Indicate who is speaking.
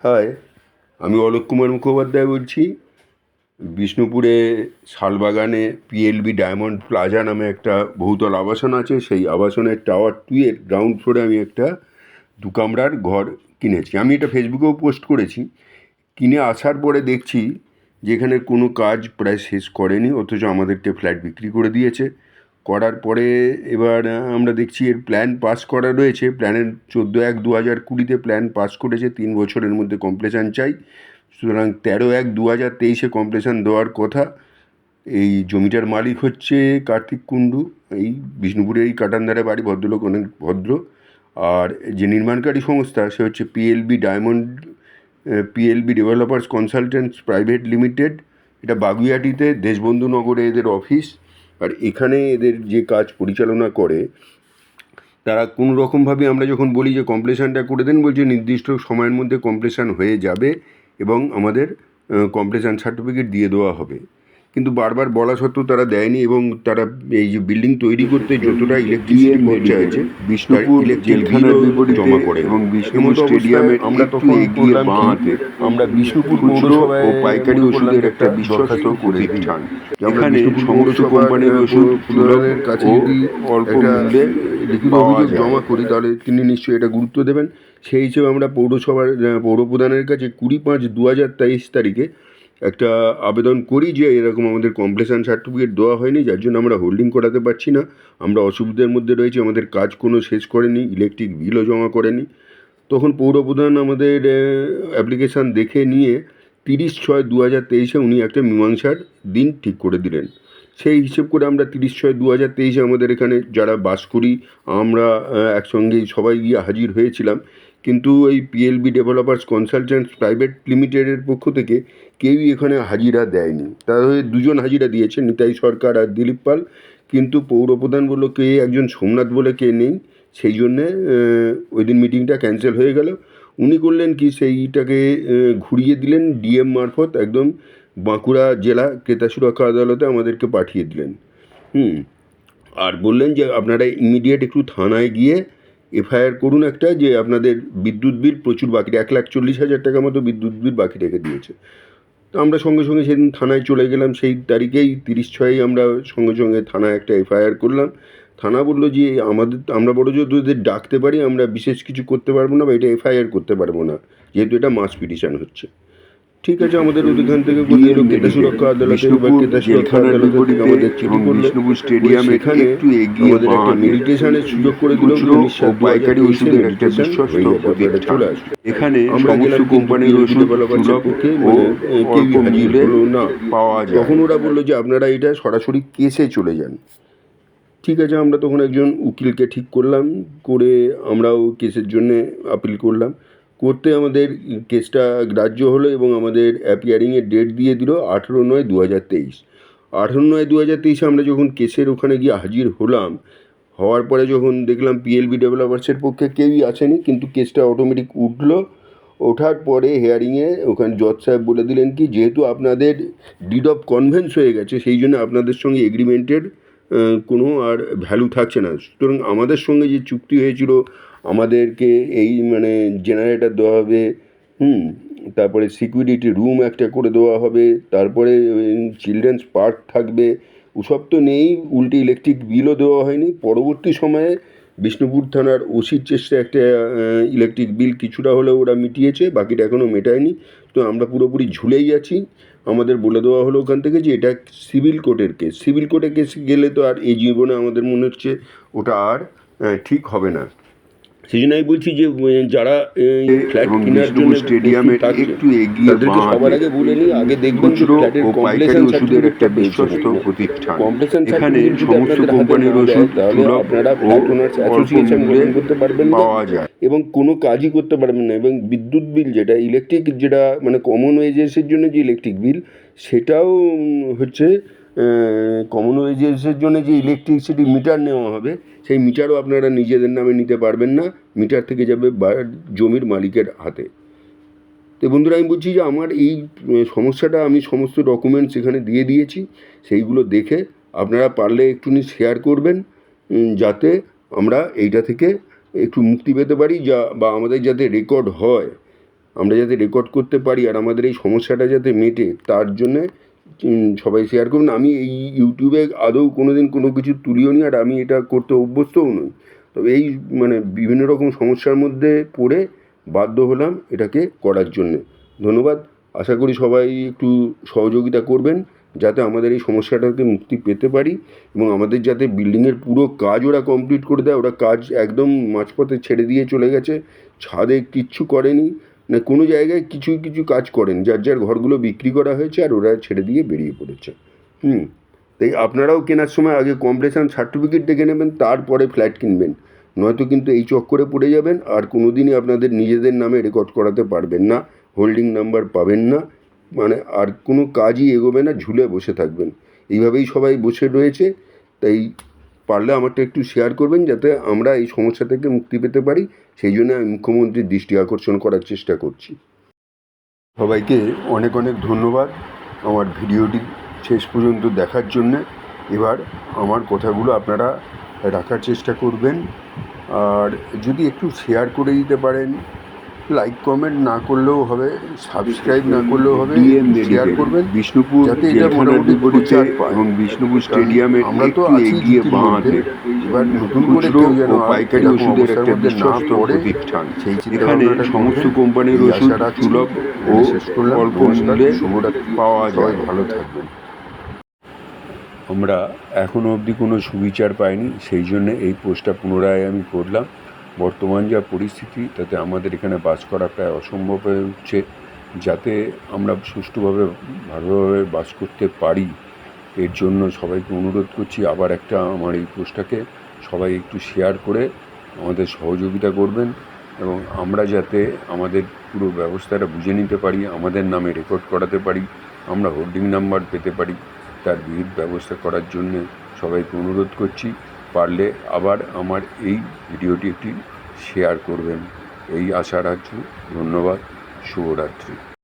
Speaker 1: High, আমি অলোক কুমার মুখোপাধ্যায় বলছি। বিষ্ণুপুরে শালবাগানে পিএলবি ডায়মন্ড প্লাজা নামে একটা বহুতল আবাসন আছে। সেই আবাসনের টাওয়ার 2 এর গ্রাউন্ড ফ্লোরে আমি একটা দু কামরার ঘর কিনেছি। আমি এটা ফেসবুকেও পোস্ট করেছি। কিনে আসার পরে দেখছি যে এখানে কোনো কাজ প্রায় শেষ করেনি, অথচ আমাদেরকে ফ্ল্যাট বিক্রি করে দিয়েছে। করার পরে এবার আমরা দেখছি এর প্ল্যান পাস করা রয়েছে। প্ল্যানের 14/1/2020 প্ল্যান পাস করেছে, 3 বছরের মধ্যে কমপ্লিশন চাই। সুতরাং 13/1/2023 কমপ্লিশন দেওয়ার কথা। এই জমিটার মালিক হচ্ছে কার্তিক কুণ্ডু, এই বিষ্ণুপুরে এই কাটানধারে বাড়ি, ভদ্রলোক অনেক ভদ্র। আর যে নির্মাণকারী সংস্থা সে হচ্ছে PLB developers consultants private limited. এটা বাগুইআটিতে দেশবন্ধু নগরে এদের অফিস। আর এখানে এদের যে কাজ পরিচালনা করে তারা কোনো রকমভাবে, আমরা যখন বলি যে কমপ্লিশনটা করে দেন, বলছে নির্দিষ্ট সময়ের মধ্যে কমপ্লিশন হয়ে যাবে এবং আমাদের কমপ্লিশন সার্টিফিকেট দিয়ে দেওয়া হবে। কিন্তু বারবার বলা সত্ত্বেও তারা দেয়নি। এবং তারা এই যে বিল্ডিং তৈরি করতে যতটা ইলেকট্রিসিটি খরচা আছে, বিষ্ণুপুর জেলখানার বিপরীতে
Speaker 2: জমা করে এবং বিষ্ণুপুর স্টেডিয়ামের
Speaker 1: আমরা তখন
Speaker 2: এগিয়ে বাঁ হাতে
Speaker 1: আমরা বিষ্ণুপুর
Speaker 2: খুচরো ও পাইকারি ওষুধের একটা বিশ্বস্ত প্রতিষ্ঠান। এখানে সমস্ত কোম্পানির ওষুধ সুলভের কাছে যদি অল্প মূল্যে
Speaker 1: লিখিত
Speaker 2: পাওয়া
Speaker 1: অভিযোগ
Speaker 2: যায়।
Speaker 1: জমা করি, তাহলে তিনি নিশ্চয়ই এটা গুরুত্ব দেবেন। সেই হিসেবে আমরা পৌরপ্রধানের কাছে 20/5/2023 তারিখে একটা আবেদন করি যে এরকম আমাদের কমপ্লিশন সার্টিফিকেট দেওয়া হয়নি, যার জন্য আমরা হোল্ডিং করাতে পারছি না, আমরা অসুবিধার মধ্যে রয়েছি, আমাদের কাজ কোনো শেষ করেনি, ইলেকট্রিক বিলও জমা করেনি। তখন পৌরপ্রধান আমাদের অ্যাপ্লিকেশান দেখে নিয়ে 30/6/2023 উনি একটা মীমাংসার দিন ঠিক করে দিলেন। সেই হিসেব করে আমরা 30/6/2023 আমাদের এখানে যারা বাস করি আমরা একসঙ্গেই সবাই গিয়ে হাজির হয়েছিলাম। কিন্তু এই পিএলবি ডেভেলপার্স কনসালটেন্টস প্রাইভেট লিমিটেডের পক্ষ থেকে কেউই এখানে হাজিরা দেয়নি। তাদের 2জন হাজিরা দিয়েছে, নিতাই সরকার আর দিলীপ পাল। কিন্তু পৌরপ্রধান বললো কে একজন সোমনাথ বলে কে নেই, সেই জন্যে ওই দিন মিটিংটা ক্যান্সেল হয়ে গেল। উনি করলেন কি, সেইটাকে ঘুরিয়ে দিলেন ডিএম মারফত, একদম বাঁকুড়া জেলা ক্রেতা সুরক্ষা আদালতে আমাদেরকে পাঠিয়ে দিলেন। আর বললেন যে আপনারা ইমিডিয়েট একটু থানায় গিয়ে এফআইআর করুন একটা, যে আপনাদের বিদ্যুৎ বিল প্রচুর বাকি, 1,40,000 টাকা মতো বিদ্যুৎ বিল বাকি রেখে দিয়েছে। তো আমরা সঙ্গে সঙ্গে সেদিন থানায় চলে গেলাম। সেই তারিখেই 30/6 আমরা সঙ্গে সঙ্গে থানায় একটা এফআইআর করলাম। থানা বললো যে আমরা বড় জোর তোদের ডাকতে পারি, আমরা বিশেষ কিছু করতে পারবো না বা এটা এফআইআর করতে পারবো না, যেহেতু এটা মাস পিটিশন হচ্ছে। ঠিক আছে, আমাদের ওখান থেকে বলে এলো ক্রেতা সুরক্ষা আদালতে বা ক্রেতা সুরক্ষা আদালতের থেকে আমাদের চিঠি করলো।
Speaker 2: বিষ্ণুপুর স্টেডিয়ামের
Speaker 1: সেখানে
Speaker 2: একটু এগিয়ে
Speaker 1: আমাদের একটা
Speaker 2: বাঁ হাতে
Speaker 1: মেডিটেশনের সুযোগ করে দিল,
Speaker 2: খুচরো ও পাইকারি ওষুধের একটা বিশ্বস্ত প্রতিষ্ঠান।
Speaker 1: চলে আসবে।
Speaker 2: এখানে
Speaker 1: আমরা
Speaker 2: সমস্ত
Speaker 1: গেলাম,
Speaker 2: কোম্পানির ওষুধ সুলভ
Speaker 1: পক্ষে
Speaker 2: ও
Speaker 1: কেউই
Speaker 2: অল্প
Speaker 1: হাজির
Speaker 2: মূল্যে
Speaker 1: হলো না।
Speaker 2: পাওয়া যায়।
Speaker 1: তখন ওরা বললো যে আপনারা এটা সরাসরি কেসে চলে যান। ঠিক আছে, আমরা তখন একজন উকিলকে ঠিক করলাম, করে আমরাও কেসের জন্যে আপিল করলাম। করতে আমাদের কেসটা গ্রাহ্য হলো এবং আমাদের অ্যাপিয়ারিংয়ের ডেট দিয়ে দিল 18/9/2023। 18/9/2023 আমরা যখন কেসের ওখানে গিয়ে হাজির হলাম, হওয়ার পরে যখন দেখলাম পিএলবি ডেভেলপার্সের পক্ষে কেউই আসেনি, কিন্তু কেসটা অটোমেটিক উঠলো। ওঠার পরে হিয়ারিংয়ে ওখানে জজ সাহেব বলে দিলেন কি, যেহেতু আপনাদের ডিড অফ কনভেন্স হয়ে গেছে, সেই জন্য আপনাদের সঙ্গে এগ্রিমেন্টের কোনো আর ভ্যালু থাকছে না। সুতরাং আমাদের সঙ্গে যে চুক্তি হয়েছিল, আমাদেরকে এই জেনারেটর দেওয়া হবে, তারপরে সিকিউরিটি রুম একটা করে দেওয়া হবে, তারপরে চিলড্রেন্স পার্ক থাকবে, ওসব তো নেই। উল্টে ইলেকট্রিক বিলও দেওয়া হয়নি। পরবর্তী সময়ে বিষ্ণুপুর থানার ওসির চেষ্টায় একটা ইলেকট্রিক বিল কিছুটা হলেও ওরা মিটিয়েছে, বাকিটা এখনও মেটায়নি। তো আমরা পুরোপুরি ঝুলেই আছি। আমাদের বলে দেওয়া হলো ওখান থেকে যে এটা সিভিল কোর্টের কেস। সিভিল কোর্টের কেস গেলে তো আর এই জীবনে আমাদের মনে হচ্ছে ওটা আর ঠিক হবে না। সেই জন্য আমি বলছি যে যারা ফ্ল্যাট কেনার জন্য
Speaker 2: স্টেডিয়ামের একটু এগিয়ে
Speaker 1: তাদেরকে সবার আগে বলে নিই, আগে দেখবেন যে ফ্ল্যাটের
Speaker 2: পাইকারি ওষুধের একটা বিশ্বস্ত প্রতিষ্ঠান। এখানে সমস্ত কোম্পানির ওষুধ সুলভ
Speaker 1: আপনারা
Speaker 2: ও
Speaker 1: ফ্ল্যাট ওনার্স অ্যাসোসিয়েশন গঠন করতে পারবেন না
Speaker 2: পাওয়া যায়
Speaker 1: এবং কোনো কাজই করতে পারবেন না। এবং বিদ্যুৎ বিল যেটা ইলেকট্রিক, যেটা কমন ওয়েজেসের জন্য যে ইলেকট্রিক বিল, সেটাও হচ্ছে কমন ওয়েজেসের জন্য যে ইলেকট্রিসিটি মিটার নেওয়া হবে, সেই মিটারও আপনারা নিজেদের নামে নিতে পারবেন না। মিটার থেকে যাবে জমির মালিকের হাতে। তো বন্ধুরা, আমি বলছি যে আমার এই সমস্যাটা আমি সমস্ত ডকুমেন্টস এখানে দিয়ে দিয়েছি। সেইগুলো দেখে আপনারা পারলে একটুখানি শেয়ার করবেন, যাতে আমরা এইটা থেকে একটু মুক্তি পেতে পারি, বা আমাদের যাতে রেকর্ড হয়। আমরা যাতে রেকর্ড করতে পারি আর আমাদের এই সমস্যাটা যাতে মেটে, তার জন্যে সবাই শেয়ার করুন। আমি এই ইউটিউবে আদৌ কোনো দিন কোনো কিছু তুলিও নি, আর আমি এটা করতে অভ্যস্তও নই। তবে এই মানে বিভিন্ন রকম সমস্যার মধ্যে পড়ে বাধ্য হলাম এটাকে করার জন্যে। ধন্যবাদ। আশা করি সবাই একটু সহযোগিতা করবেন যাতে আমাদের এই সমস্যাটাকে মুক্তি পেতে পারি, এবং আমাদের যাতে বিল্ডিংয়ের পুরো কাজ ওরা কমপ্লিট করে দেয়। ওরা কাজ একদম মাঝপথে ছেড়ে দিয়ে চলে গেছে, ছাদে কিচ্ছু করেনি, না কোনো জায়গায় কিছু কাজ করেন। যার ঘরগুলো বিক্রি করা হয়েছে আর ওরা ছেড়ে দিয়ে বেরিয়ে পড়েছে। তাই আপনারাও কেনার সময় আগে কমপ্লিশন সার্টিফিকেট দেখে নেবেন, তারপরে ফ্ল্যাট কিনবেন। নয়তো কিন্তু এই চক্করে পড়ে যাবেন, আর কোনো দিনই আপনাদের নিজেদের নামে রেকর্ড করাতে পারবেন না, হোল্ডিং নাম্বার পাবেন না, মানে আর কোনো কাজই এগোবে না, ঝুলে বসে থাকবেন। এইভাবেই সবাই বসে রয়েছে। তাই পারলে আমারটা একটু শেয়ার করবেন যাতে আমরা এই সমস্যা থেকে মুক্তি পেতে পারি। সেই জন্য আমি মুখ্যমন্ত্রীর দৃষ্টি আকর্ষণ করার চেষ্টা করছি। সবাইকে অনেক অনেক ধন্যবাদ আমার ভিডিওটি শেষ পর্যন্ত দেখার জন্যে। এবার আমার কথাগুলো আপনারা রাখার চেষ্টা করবেন, আর যদি একটু শেয়ার করে দিতে পারেন, লাইক কমেন্ট না করলেও হবে, সাবস্ক্রাইব না করলেও হবে, শেয়ার করবেন
Speaker 2: বিষ্ণুপুর
Speaker 1: যাতে এটা মোটামুটি প্রচার পায়।
Speaker 2: এবং বিষ্ণুপুর স্টেডিয়ামের
Speaker 1: আমরা তো
Speaker 2: একটু
Speaker 1: আছি
Speaker 2: এগিয়ে
Speaker 1: ঝুঁকির
Speaker 2: বাঁ
Speaker 1: মধ্যে।
Speaker 2: হাতে
Speaker 1: এবার নতুন করে
Speaker 2: খুচরো
Speaker 1: কেউ যেন
Speaker 2: ও পাইকারি
Speaker 1: এরকম
Speaker 2: ওষুধের
Speaker 1: অবস্থার
Speaker 2: একটা
Speaker 1: মধ্যে না
Speaker 2: বিশ্বস্ত
Speaker 1: পড়ে,
Speaker 2: প্রতিষ্ঠান।
Speaker 1: সেই
Speaker 2: এখানে
Speaker 1: চিন্তাভাবনাটা
Speaker 2: সমস্ত
Speaker 1: করবেন।
Speaker 2: কোম্পানির
Speaker 1: এই
Speaker 2: ওষুধ
Speaker 1: আশা রাখছি।
Speaker 2: সুলভ ও
Speaker 1: শেষ করলাম।
Speaker 2: অল্প
Speaker 1: নমস্কার,
Speaker 2: মূল্যে
Speaker 1: শুভরাত্রি,
Speaker 2: পাওয়া
Speaker 1: সবাই
Speaker 2: যায়।
Speaker 1: ভালো থাকবেন।
Speaker 2: আমরা এখনও অবধি কোনো সুবিচার পাইনি, সেই জন্যে এই পোস্টটা পুনরায় আমি করলাম। বর্তমান যা পরিস্থিতি, তাতে আমাদের এখানে বাস করা প্রায় অসম্ভব হয়ে উঠছে। যাতে আমরা সুষ্ঠুভাবে ভালোভাবে বাস করতে পারি, এর জন্য সবাইকে অনুরোধ করছি আবার একটা আমার এই পোস্টটাকে সবাই একটু শেয়ার করে আমাদের সহযোগিতা করবেন, এবং আমরা যাতে আমাদের পুরো ব্যবস্থাটা বুঝে নিতে পারি, আমাদের নামে রেকর্ড করাতে পারি, আমরা হোল্ডিং নাম্বার পেতে পারি, তার বিহিত ব্যবস্থা করার জন্যে সবাইকে অনুরোধ করছি। পারলে আবার আমার এই ভিডিওটি একটি শেয়ার করবেন, এই আশা রাখছি। ধন্যবাদ। শুভরাত্রি।